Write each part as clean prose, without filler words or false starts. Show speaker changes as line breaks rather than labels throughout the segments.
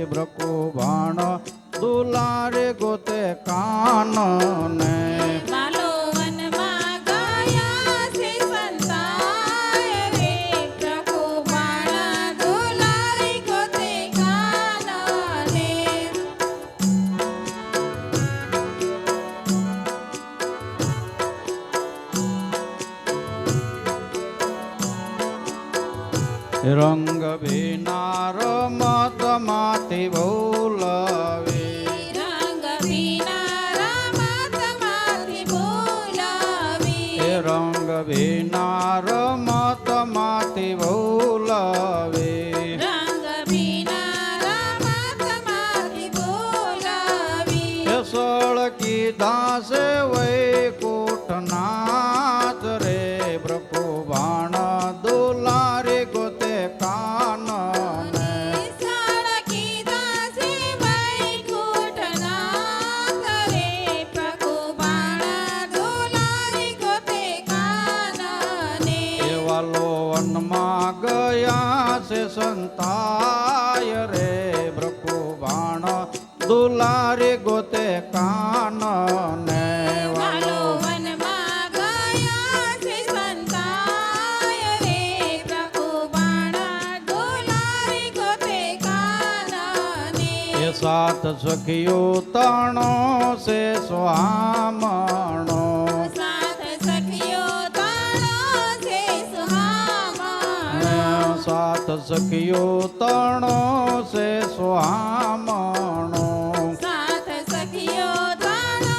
બ્રકો ભાણ દુલારે ગોતે કાન ને રંગ વિના રમત માથી બોલાવે
રંગ વિના રમત માથી બોલાવે
રંગ વિના રમત માથી બોલાવે
રંગ વિના રમત માથી બોલાવે
સળકી દાસે વૈકુંઠનાથ રે બ્રકો ભાણ દુલારે ગોતે કાન ને
સળકી દાસે વૈકુંઠનાથ રે પ્રભુ બાણ દુલારે ગોતે કાન ને
વાલો વનમાં ગયા છે સંતાય રે બ્રકો ભાણ દુલારે ગોતે કાન ને
વાલો વનમાં ગયા છે સંતાય રે પ્રભુ બાણ દુલારે ગોતે કાન ને
એ સાત સખીઓ તણો છે સ્વામણો
સાત સખીઓ તાણો છે સુહામણો
સાત સખીઓ તણો છે સ્વામણો
સાત સખીઓ તાણો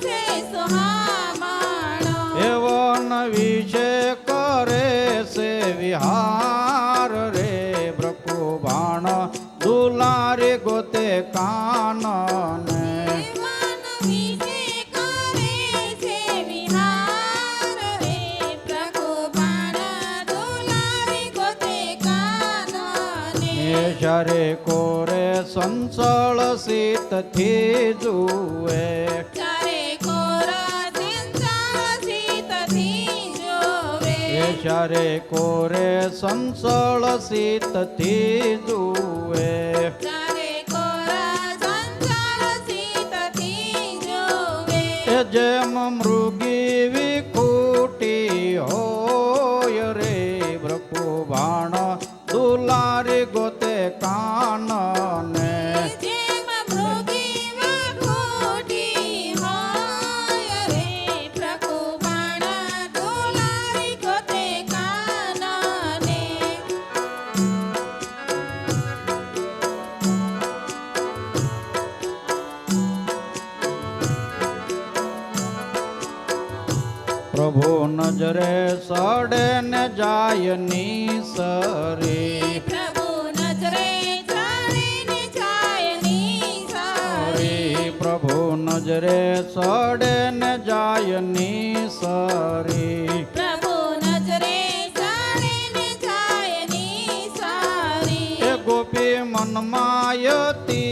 છે સુહામણો
એવન વિશે કરે છે વિહાર રે બ્રકો ભાણ દુલારે ગોતે કાન ને
મન વિશે કરે છે વિહાર રે પ્રભુ બાણ દુલારે ગોતે કાન ને
શરે કોરે સંસળ શીતથી જુએ
ચારે કોરા સિંચાળ સીતથી જોવે
શરે કોરે સંસળ શીતથી જુએ
ચારે કોરા સંચાળ સીતથી જોવે
એ જેમ મૃગી વિકુટી હોય રે બ્રકો ભાણ દુલારે ગોતે કાન ને
જેમ મૃગી વખોટી હોય રે પ્રભુ બાણ દુલારે ગોતે કાન ને
પ્રભુ નજરે સડે ને જાય નીસરી
પ્રભુ નજરે ચડીને જાય નિસરી
પ્રભુ નજરે સડે ને જાય નીસરી
પ્રભુ નજરે ચડીને જાય નિસરી
એ ગોપી મનમાયતી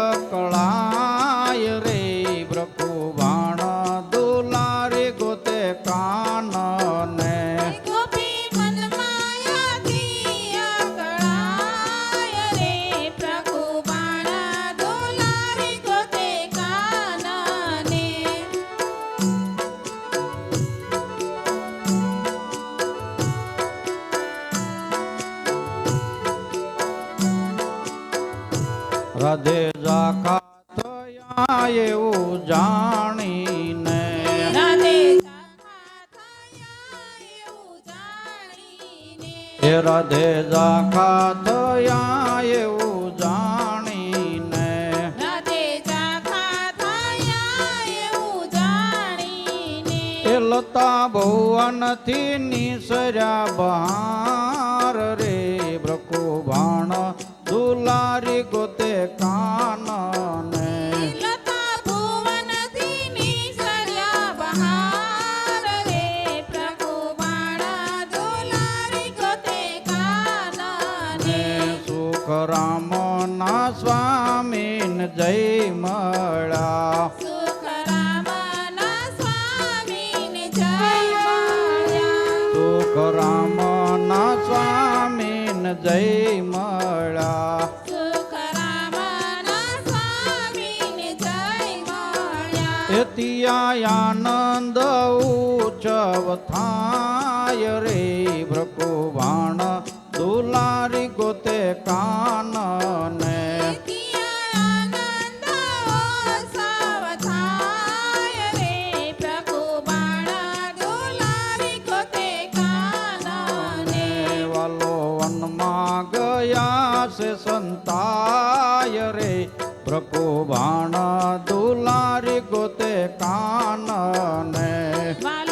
અકળાય રે બ્રકો ભાણ દુલારે ગોતે કાન ને
ગોપી મનમાયાથી અકળાય રે પ્રભુ બાણ દુલારે ગોતે કાન ને
રાધે ઝાખા થયા એવું જાણીને
રાધે ઝાખા થયા એવું જાણીને
હે રાધે ઝાખા થયા એવું જાણીને
રાધે ઝાખા થયા એવું જાણીને
એ લતા ભુવનથી નિસર્યા બહાર રે બ્રકો ભાણ દુલારી ગોતે કાન ને
લતા ભુવનથી નિસર્યા બહાર રે પ્રભુ બાણ દુલારે ગોતે કાન ને
સુખરામ ના સ્વામીન જય મળ્યા
સુખરામના સ્વામીને જય મળ્યા
સુખરામ ના સ્વામીન જય મળ્યા
સુખરામના
એતિયા આનંદ ઉત્સવ થાય રે ભ્રકુબાણ દુલારી ગોતે કાનને
ત્યાં આનંદ ઉત્સવ થાય રે પ્રભુ બાણ દુલારી ગોતે કાનને
વાલો વનમાં ગયા છે સંતાય રે ભ્રકુબાણ દુલારી ગોતે કાનને
વાલો